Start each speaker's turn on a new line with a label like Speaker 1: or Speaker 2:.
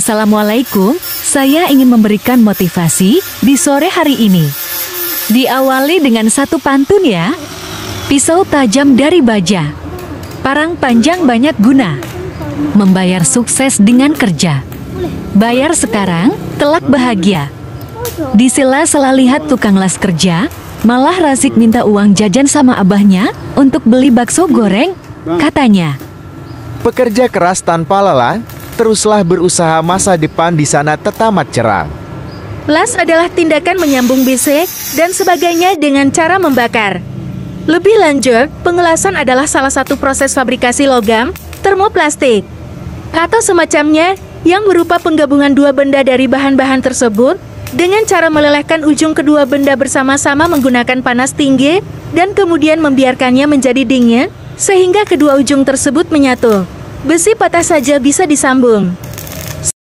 Speaker 1: Assalamualaikum, saya ingin memberikan motivasi di sore hari ini. Diawali dengan satu pantun ya. Pisau tajam dari baja, parang panjang banyak guna, membayar sukses dengan kerja. Bayar sekarang, kelak bahagia. Di sela-sela lihat tukang las kerja, malah Razik minta uang jajan sama abahnya untuk beli bakso goreng, katanya.
Speaker 2: Pekerja keras tanpa lelah, teruslah berusaha, masa depan di sana tetamat cerah.
Speaker 3: Las adalah tindakan menyambung bisik dan sebagainya dengan cara membakar. Lebih lanjut, pengelasan adalah salah satu proses fabrikasi logam, termoplastik, atau semacamnya yang berupa penggabungan dua benda dari bahan-bahan tersebut dengan cara melelehkan ujung kedua benda bersama-sama menggunakan panas tinggi dan kemudian membiarkannya menjadi dingin sehingga kedua ujung tersebut menyatu. Besi patah saja bisa disambung.